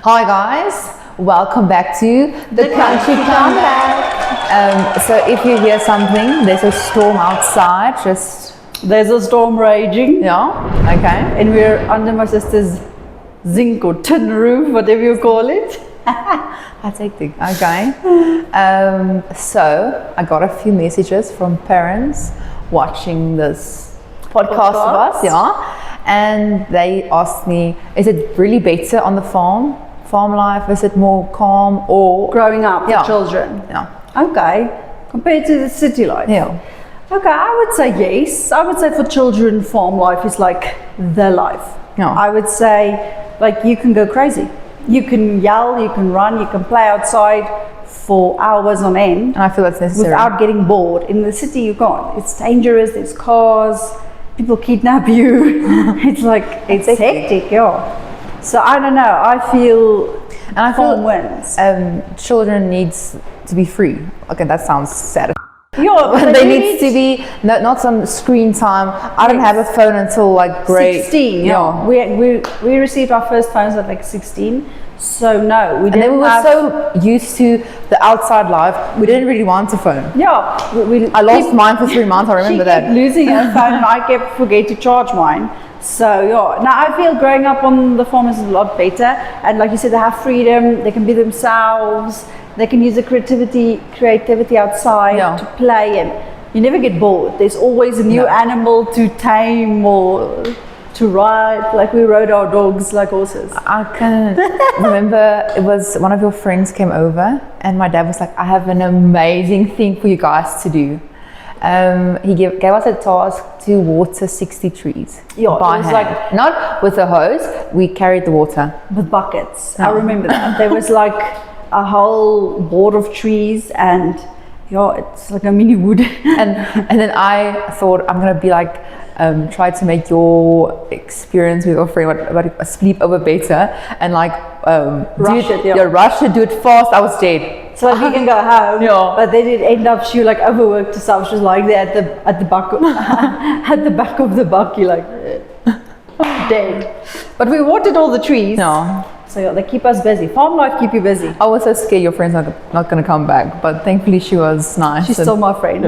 Hi guys, welcome back to the Country Comeback. So if you hear something, there's a storm outside, There's a storm raging. yeah, okay. And we're under my sister's zinc or tin roof, whatever you call it. That's hectic, okay. So I got a few messages from parents watching this podcast of us, yeah. And they asked me, is it really better on the farm life? Is it more calm or Growing up Yeah. for children. yeah, Okay. Compared to the city life. yeah, Okay, I would say yes. I would say for children, farm life is like the life. Yeah. I would say like you can go crazy. You can yell, you can run, you can play outside for hours on end. and I feel that's necessary. Without getting bored. In the city you can't. It's dangerous, there's cars, people kidnap you. it's hectic, yeah. So I don't know, I feel And I farm feel wins. children needs to be free. Okay, that sounds sad. Yeah, but They you need to be not some screen time. I don't have a phone until like grade 16, yeah. We received our first phones at like 16. So no, we didn't And then we were have, so used to the outside life, we didn't really want a phone. yeah. I lost mine for 3 months. I remember She kept that. losing her phone and I kept forget to charge mine. So yeah, now I feel growing up on the farm is a lot better. And like you said, they have freedom, they can be themselves, they can use the creativity outside Yeah. to play, and you never get bored. There's always a new No. animal to tame or to ride, like we rode our dogs like horses. I can remember it was one of your friends came over and my dad was like, I have an amazing thing for you guys to do. He gave us a task to water 60 trees. Yeah, it by was hand. like- not with a hose, we carried the water. With buckets. Oh. I remember that. There was like a whole board of trees and yeah, it's like a mini wood. And then I thought I'm gonna be like try to make your experience with your friend what a sleepover better and like Rush it, yeah. rush it, do it fast. I was dead. So that we can go home. Yeah. But then it ended up she like overworked herself. She was like there at the back of, at the back of the bucky like dead. But we watered all the trees. No, So yeah, they keep us busy. Farm life keep you busy. I was so scared your friend's not gonna come back, but thankfully she was nice. She's and- still my friend.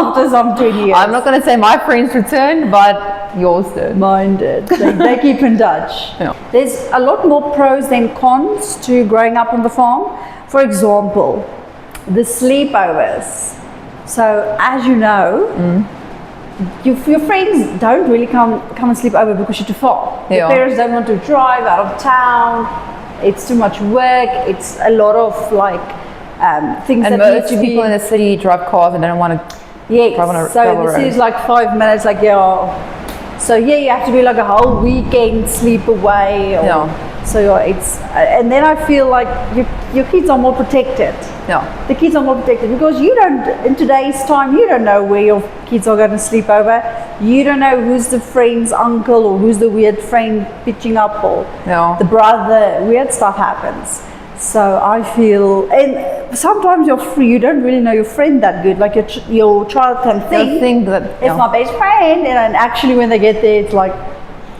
After some 20 years. I'm not gonna say my friends returned, but yours did. Mine did. They keep in touch. Yeah. There's a lot more pros than cons to growing up on the farm. For example, the sleepovers. So as you know, your friends don't really come and sleep over because you're too far. Yeah. Your parents don't want to drive out of town. It's too much work. It's a lot of like things And that need most to people be. in the city drive cars and they don't want to. Yes, Drive on a so gravel this road. is like 5 minutes, like yeah. So yeah, you have to be like a whole weekend sleep away. Or, Yeah. So yeah, it's and then I feel like your kids are more protected. Yeah. The kids are more protected because you don't in today's time you don't know where your kids are going to sleep over. You don't know who's the friend's uncle or who's the weird friend pitching up or Yeah. the brother. Weird stuff happens. So I feel, and sometimes you don't really know your friend that good. Like your child can think that it's yeah, my best friend, and actually when they get there, it's like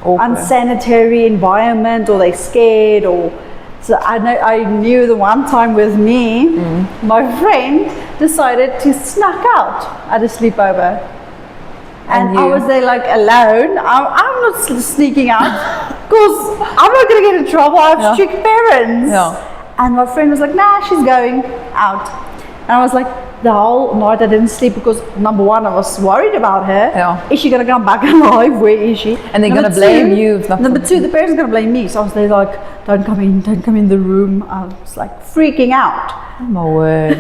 awkward. unsanitary environment, or they're scared, or so I knew the one time with me, my friend decided to snuck out at a sleepover. And I you- was there like alone. I'm not sneaking out because I'm not going to get in trouble. I have Yeah. strict parents. Yeah. And my friend was like, nah, she's going out. And I was like, the whole night I didn't sleep because number one, I was worried about her. Yeah. Is she going to come back alive? Where is she? And they're Number gonna blame two- you if not- Number two, the parents are going to blame me. So I was there like, don't come in the room. I was like freaking out. Oh my word.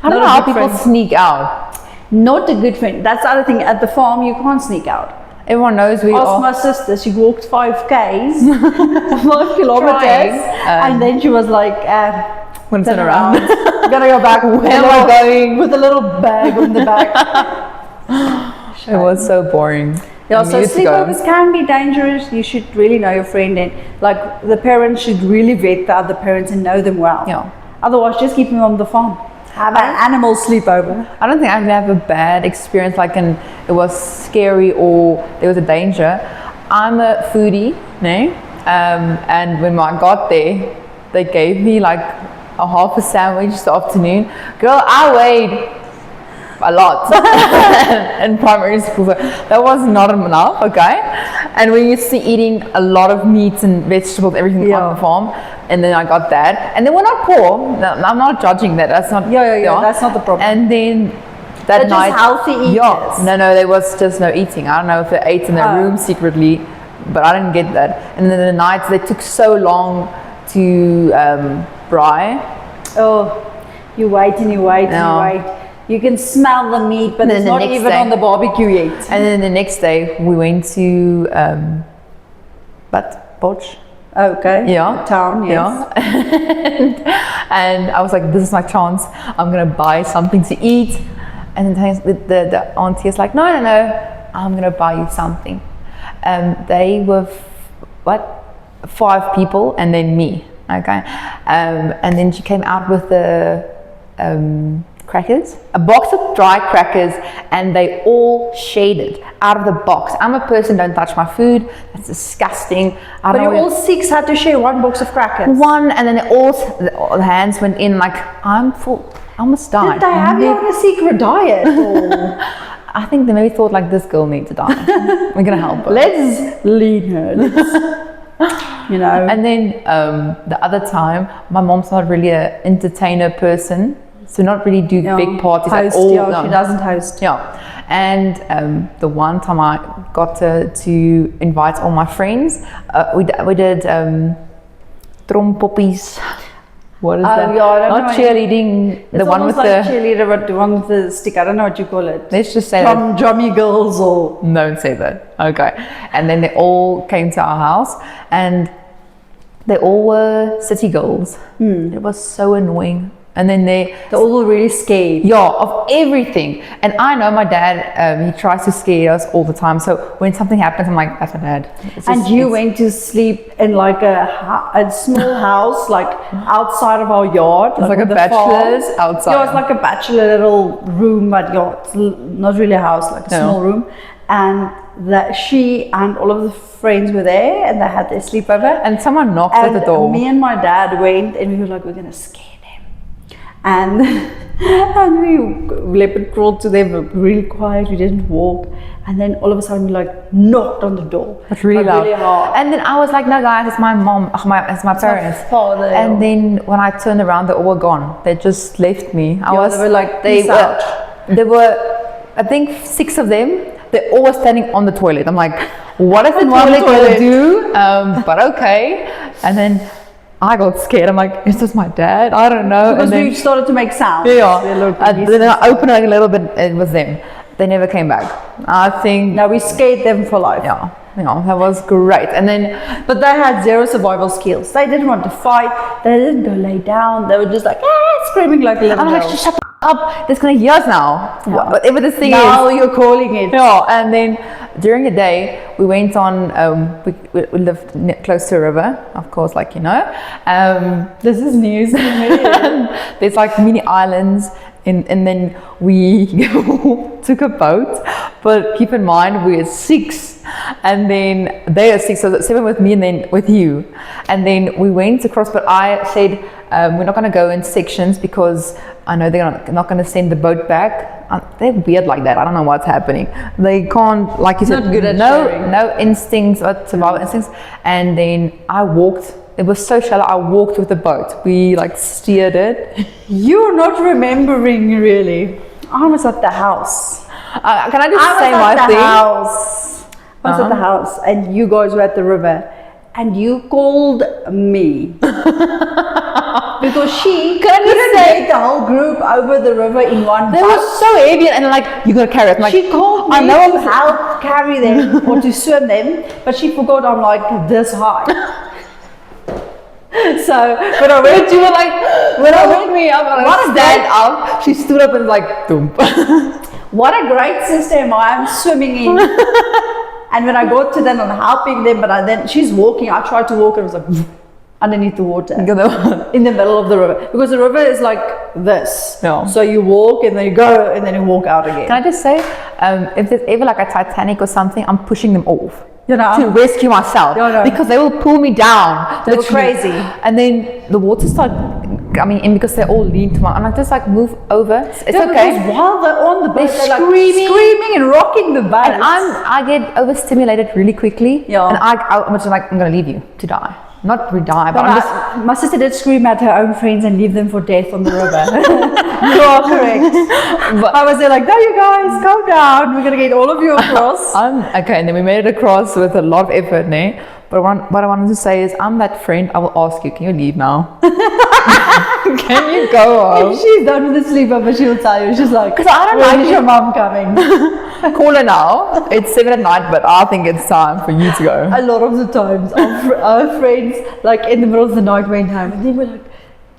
I Not don't know a how good people friend. sneak out. Not a good friend. That's the other thing. At the farm, you can't sneak out. Everyone knows we Ask are. my sister, she walked 5Ks, 5 kilometers, Trying, and then she was like, When turn around. Gonna go back. Where am I going? With a little bag on the back. It was so boring. Yeah, I so knew to go. sleepovers can be dangerous. You should really know your friend, and like the parents should really vet the other parents and know them well. Yeah. Otherwise, just keep them on the farm. Have an animal sleepover. I don't think I've had a bad experience like it was scary or there was a danger. I'm a foodie, no? And when I got there, they gave me like a half a sandwich this afternoon. Girl, I weighed a lot in primary school. So that was not enough, okay? And we used to eating a lot of meats and vegetables, everything on the farm. And then I got that. And then we're not poor. No, I'm not judging that. That's not. Yeah. That's not the problem. And then that They're night. just healthy eaters. Yeah. No, there was just no eating. I don't know if they ate in their room secretly, but I didn't get that. And then the nights, they took so long to fry. Oh, you wait and you wait and you wait. You can smell the meat, but it's not even on the barbecue yet. And then the next day, we went to Bosch. Okay. Yeah. Town, yes. Yeah. and I was like, this is my chance. I'm going to buy something to eat. And then the auntie is like, no, I'm going to buy you something. They were, 5 people and then me. Okay. And then she came out with the crackers, a box of dry crackers, and they all shaded out of the box. I'm a person, don't touch my food. That's disgusting. But you all 6 had to share one box of crackers. One, and then the hands went in like, I'm full. I almost died. Did they have you on a secret diet? Or? I think they maybe thought like, this girl needs to die. We're gonna help her. Let's lead her. And then the other time, my mom's not really an entertainer person. So not really do big parties at all. Yeah, she doesn't host. Yeah. And the one time I got to invite all my friends, we did trompoppies. What is that? Yeah, I don't not know cheerleading. It's the one with like the cheerleader, but the one with the stick. I don't know what you call it. Let's just say From Drummy Girls or. Don't say that. Okay. And then they all came to our house, and they all were city girls. It was so annoying. And then they all really scared. Yeah, of everything. And I know my dad, he tries to scare us all the time. So when something happens, I'm like, that's my dad. And you went to sleep in like a small house, like outside of our yard. It's like a bachelor's outside. Yeah, it's like a bachelor little room, but yeah, it's not really a house, like a small room. And that she and all of the friends were there, and they had their sleepover. And someone knocked at the door. Me and my dad went, and we were like, we're gonna scare them. And we leopard crawled to them really quiet. We didn't walk, and then all of a sudden we like knocked on the door. It's really loud. Really hard. And then I was like, no guys, it's my mom, it's my parents. My father. And then when I turned around, they all were gone. They just left me. They were like, there were, I think 6 of them. They all were standing on the toilet. I'm like, what is the toilet going to do? But okay. And then I got scared. I'm like, is this my dad? I don't know. Because and then, we started to make sounds. Yeah. Then I opened it a little bit. It was them. They never came back. I think. No, we scared them for life. Yeah. That was great. And then, but they had 0 survival skills. They didn't want to fight. They didn't go lay down. They were just like, screaming like a little girl. I'm like, shut up. There's going to hear us now. Yeah. Whatever this thing is. Now you're calling it. Yeah. And then during the day, we went on, we lived close to a river, of course, like you know. This is news. There's like mini islands. And then we took a boat, but keep in mind we're 6, and then they are 6, so 7 with me and then with you. And then we went across, but I said we're not going to go in sections because I know they're not going to send the boat back. They're weird like that. I don't know what's happening. They can't, like you said, not good at no instincts or survival instincts. And then I walked. It was so shallow. I walked with the boat. We like steered it. You're not remembering really. I was at the house. Can I just say my thing? I was at the house, and you guys were at the river, and you called me because she couldn't take the whole group over the river in one. They were so heavy, and like you gotta carry it. Like, she called me to help carry them or to swim them, but she forgot I'm like this high. So when I went, you were like, when I woke me up, and I stand up. She stood up and like, thump. What a great sister am I! I'm swimming in, and when I got to them, I'm helping them. But then she's walking. I tried to walk, and it was like underneath the water, in the middle of the river, because the river is like this. Yeah. So you walk, and then you go, and then you walk out again. Can I just say, if there's ever like a Titanic or something, I'm pushing them off. to rescue myself because they will pull me down. They were crazy. And then the water started coming in because they all leaned to my, and I just like move over. It's okay. Because while they're on the boat, they're like screaming. screaming and rocking the boat. And I get overstimulated really quickly. Yeah. And I'm just like, I'm going to leave you to die. Not die, but my sister did scream at her own friends and leave them for death on the river. You are correct. But I was there like, no, you guys, calm down. We're going to get all of you across. Okay, and then we made it across with a lot of effort, né? But what I wanted to say is, I'm that friend. I will ask you, can you leave now? Can you go home? If she's done with the sleepover, she'll tell you. She's like, because I don't when like is your mom coming? Call her now. It's 7 at night, but I think it's time for you to go. A lot of the times, our friends, like in the middle of the night, went home, and they were like,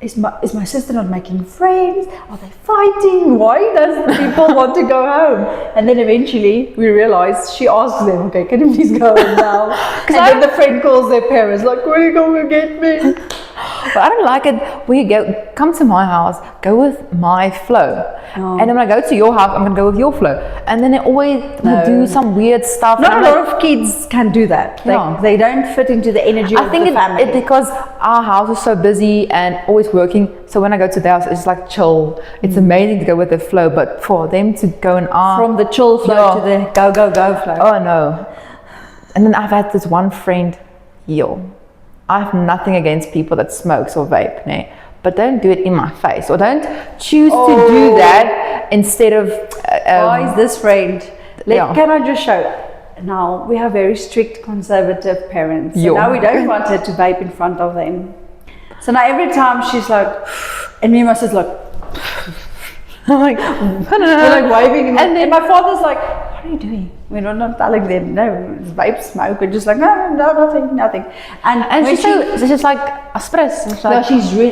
is my sister not making friends? Are they fighting? Why does people want to go home? And then eventually we realized, she asked them, okay, can you please go home now? And then the friend calls their parents, like, where are you going to get me? But I don't like it when you come to my house, go with my flow. Oh. And then when I go to your house, I'm going to go with your flow. And then they always do some weird stuff. Not a lot of kids can do that. They don't fit into the energy of the family. I think it's because our house is so busy and always working. So when I go to their house, it's like chill. It's amazing to go with the flow. But for them to go in from the chill flow to the go, go, go flow. Oh, no. And then I've had this one friend, I have nothing against people that smokes or vape, but don't do it in my face, or don't choose to do that instead of. Why is this friend? Can I just show? Now we have very strict conservative parents. So now we don't want her to vape in front of them. So now every time she's like, and me and my sister's like, I'm like, we're like waving, and then my father's like, what are you doing? We're not telling them, no, it's vape smoke. We're just like, no, nothing. And she's just like, aspres. Like,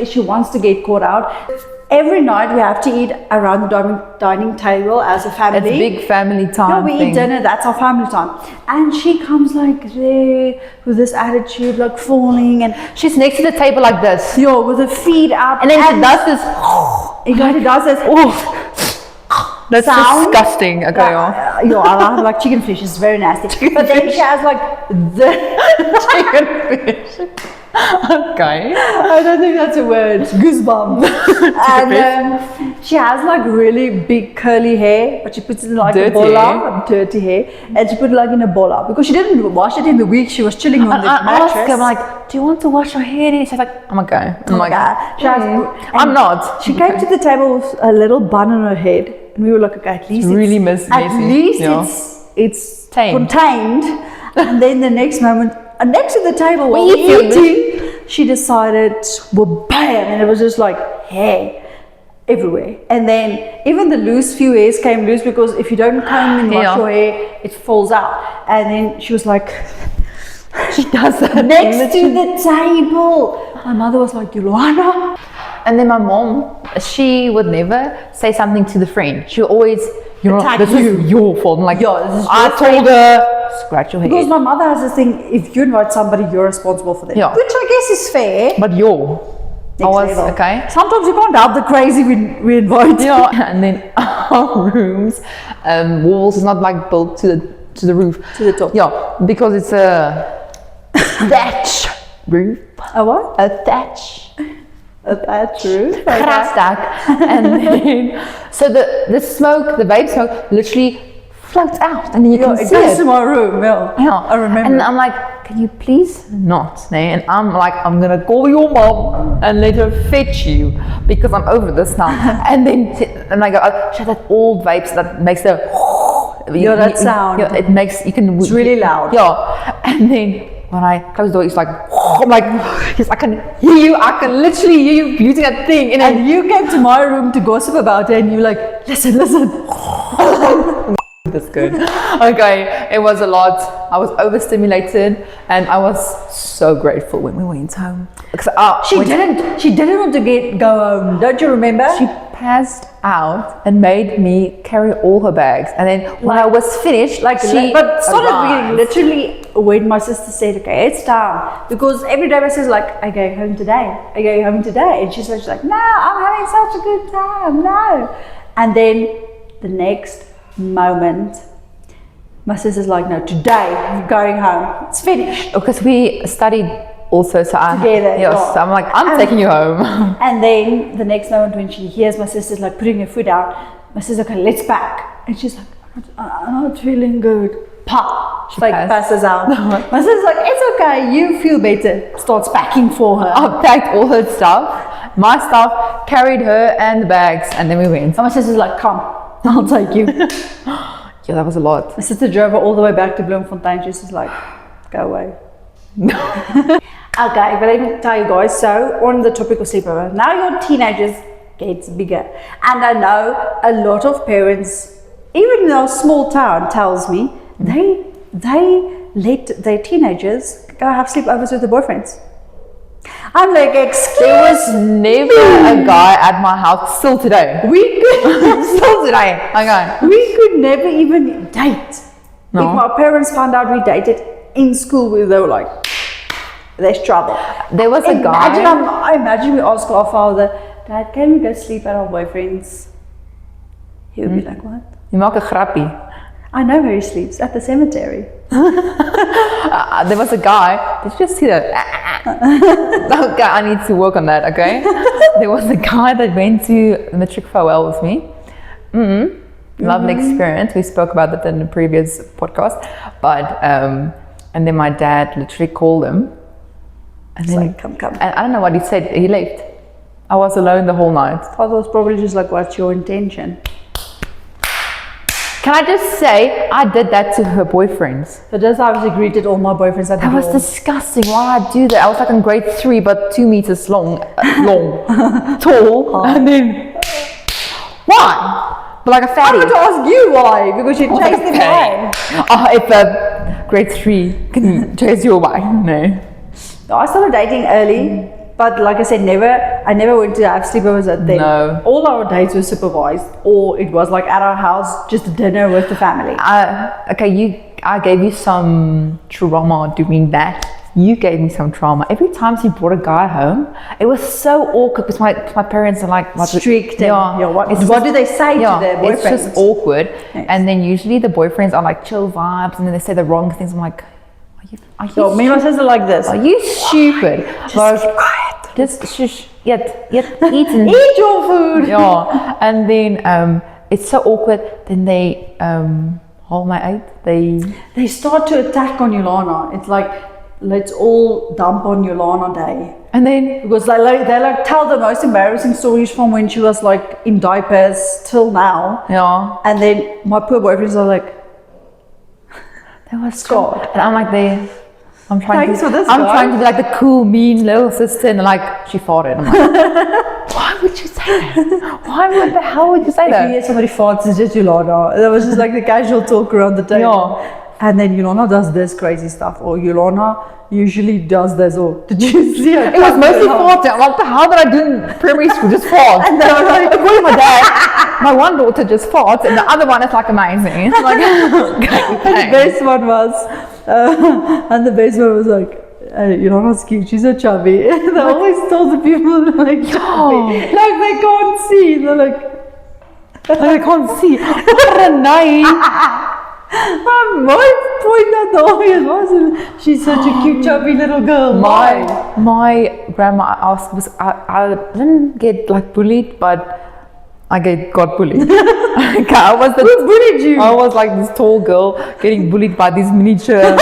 she wants to get caught out. Every night we have to eat around the dining table as a family. It's big family time. We eat dinner, that's our family time. And she comes like there with this attitude, like falling, and she's next to the table like this. With her feet up. And then she does this. She does this. That's sound. Disgusting. Okay, I have like chicken fish. It's very nasty. But then she has like the chicken fish. Okay. I don't think that's a word. Goosebumps. And she has like really big curly hair, but she puts it in like a bola, dirty hair, and she put it like in a bola because she didn't wash it in the week. She was chilling on the mattress. I asked her, I'm like, do you want to wash your hair? And she's like, I'm okay. I'm like, I'm not. She came to the table with a little bun on her head. And we were like, okay, at least really it's contained. And then the next moment, next to the table while we're eating, she decided, well, bam, and it was just like hair everywhere. And then even the loose few hairs came loose because if you don't comb and wash your hair, it falls out. And then she was like, she does that next to the table. My mother was like, Yolanda. And then my mom, she would never say something to the friend. She would always, this is your fault. I'm like, I told her, scratch your head. Because my mother has this thing, if you invite somebody, you're responsible for them. Which I guess is fair. But okay. Sometimes you can't help the crazy we invite. And then our rooms, walls is not like built to the roof. To the top. Because it's a thatch roof. A what? A thatch. A thatch roof. Grasdak. And then, so the smoke, the vape smoke, literally floats out, and then you can see it. It goes to my room. I remember. And I'm like, can you please not? And I'm like, I'm gonna call your mom and let her fetch you because I'm over this now. And then I go, she has that old vapes that makes the that sound. It makes It's really loud. And then when I close the door, it's like, I'm like, yes, I can hear you. I can literally hear you using that thing. And you came to my room to gossip about it, and you're like, listen. That's good. Okay, it was a lot. I was overstimulated, and I was so grateful when we went home. She didn't want to go home. Don't you remember? She passed out and made me carry all her bags. And then when I was finished, but started literally when my sister said, okay, it's time. Because every day my sister's like, I go home today. And she's like, no, I'm having such a good time. No. And then the next moment, My sister's like, no, today you're going home. It's finished. Because we studied also, so Together, so I'm like, I'm taking you home. And then the next moment when she hears my sister's like putting her foot out, my sister's like, okay, let's pack. And she's like, I'm not feeling good. Pop. She like passes out. My sister's like, it's okay, you feel better. Starts packing for her. I packed all her stuff, my stuff, carried her and the bags, and then we went. And my sister's like, come, I'll take you. Yeah, that was a lot. My sister drove her all the way back to Bloemfontein. She's just like, go away. Okay, but let me tell you guys, so on the topic of sleepover, now your teenagers gets bigger. And I know a lot of parents, even in our small town, tells me, they let their teenagers go have sleepovers with their boyfriends. I'm like, excuse There was never a guy at my house, still today. we could Still today. Okay. we could never even date. No. If my parents found out we dated in school, they were like, there's trouble. There was a guy. I imagine we ask our father, Dad, can we go sleep at our boyfriends? He would be like, what? You maak 'n grappie. I know where he sleeps, at the cemetery. There was a guy. Did you just see that? Okay, I need to work on that. Okay. There was a guy that went to matric farewell with me. Lovely experience. We spoke about that in the previous podcast. But and then my dad literally called him. And He's then like, come. and I don't know what he said. He left. I was alone the whole night. Father was probably just like, what's your intention? Can I just say, I did that to her boyfriends. So that's how I was greeted all my boyfriends at the That was door. disgusting. Why did I do that? I was like in grade 3, but 2 meters long, tall, and then why? But like a I fatty. want to ask you why, because you Like chased a him fatty. away. Oh, if grade 3 can chase you away, no. No, I started dating early, but like I said, I never went to have sleepovers at them. No. All our dates were supervised, or it was like at our house, just a dinner with the family. I gave you some trauma doing that. You gave me some trauma. Every time she brought a guy home, it was so awkward because my parents are like Strict. What do they say to their boyfriends? It's just awkward. Yes. And then usually the boyfriends are like chill vibes, and then they say the wrong things. I'm like, are you So me and my sister like this. Are you stupid? Just keep quiet. Just shush. Yet eat and Eat your food. yeah. And then it's so awkward. Then they hold my eight. They start to attack on Yolana. It's like, let's all dump on Yolana day. And then Because they like tell the most embarrassing stories from when she was like in diapers till now. yeah. And then my poor boyfriends are like, That was God. And I'm like, I'm trying Thanks to. for this, I'm guy. trying to be like the cool, mean little sister, and like she farted. I'm like, why would you say that? What the hell would you say if you that? hear somebody farts, it's just Yolana. That was just like the casual talk around the table. Yeah. And then Yolana does this crazy stuff, or Yolana usually does this, or did you see her? It was mostly farting. I'm like, the hell did I do in primary school? Just fart. And they were like, According to my dad, my one daughter just farts, and the other one is like amazing. It's like, the best one was, and the best one was like, Yolana's cute, she's so chubby. They always told the people like, chubby. Like they can't see. They're like, I can't see. What a night. my point at the audience was, she's such a cute, chubby little girl. My grandma asked, I didn't get like bullied, but I got bullied. Okay, I was the, Who bullied you? I was like this tall girl getting bullied by these miniature.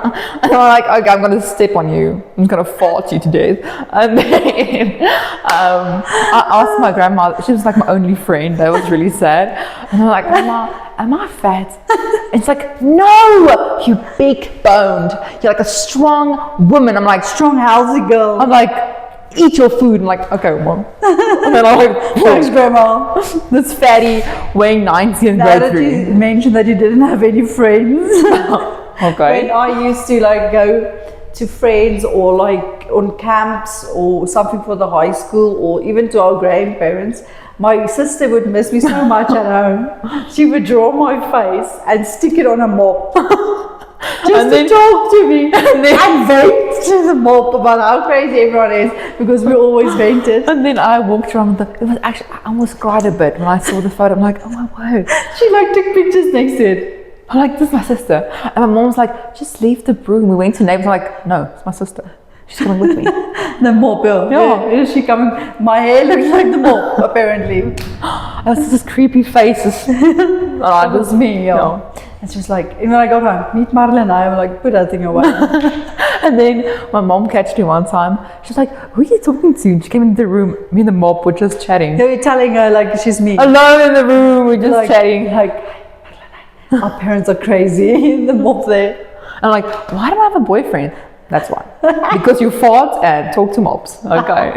And I'm like, okay, I'm gonna step on you. I'm gonna fart you to death. And then I asked my grandma. She was like my only friend. That was really sad. And I'm like, Grandma, am I fat? It's like, no, you big boned. You're like a strong woman. I'm like, Strong, healthy girl. I'm like, eat your food. I'm like, okay, Mom. And then I'm like, Thanks, Grandma. this fatty weighing 90 in Now grade that 3. you mentioned that you didn't have any friends. Okay. When I used to like go to friends or like on camps or something for the high school or even to our grandparents, my sister would miss me so much at home. She would draw my face and stick it on a mop. Just to talk to me and vent to the mop about how crazy everyone is, because we always vented. And then I walked around it was actually, I almost cried a bit when I saw the photo. I'm like, oh my word. She like took pictures next to it. I'm like, this is my sister. And my mom was like, just leave the broom. We went to neighbors. I'm like, no, it's my sister. She's coming with me. The mop, Yeah. Where is she coming? My hair looks like the mop, apparently. That's just creepy faces. That was me, yeah. And she was like, and when I got home, meet Marlene. I'm like, put that thing away. And then my mom catched me one time. She's like, who are you talking to? And she came into the room. Me and the mop were just chatting. They were telling her like she's me. Alone in the room, we're just Like, chatting. Like, Marlene, our parents are crazy. The mop there. I'm like, why do I have a boyfriend? That's why. Because you fart and talk to mops. Okay.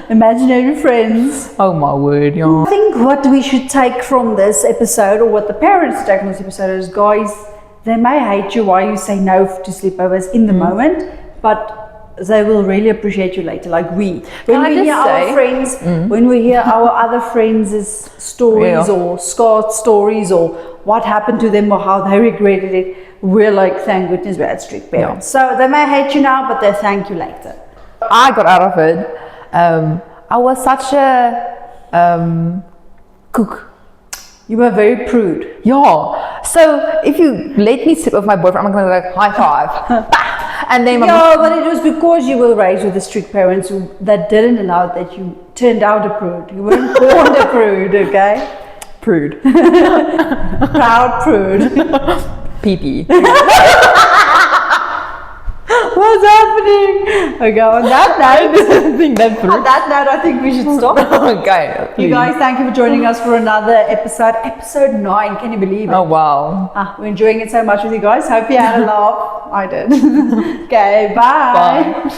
Imaginary friends. Oh my word, yeah. I think what we should take from this episode, or what the parents take from this episode, is guys, they may hate you while you say no to sleepovers in the moment, but they will really appreciate you later, like we. When we hear our friends, when we hear our other friends' stories or Scott's stories or what happened to them or how they regretted it, we're like, thank goodness we had strict parents. So they may hate you now, but they thank you later. I got out of it. I was such a cook. You were very prude. Yeah. So if you let me sit with my boyfriend, I'm going to like high five. Bah! And then but it was because you were raised with the strict parents that didn't allow that you turned out a prude. You weren't born a prude, okay? Prude. Proud prude. Pee-pee. What's happening? Okay, on that note, On I think we should stop. Okay. You guys, thank you for joining us for another episode 9. Can you believe it? Oh wow. We're enjoying it so much with you guys. Hope you had a laugh. I did. Okay, bye. Bye.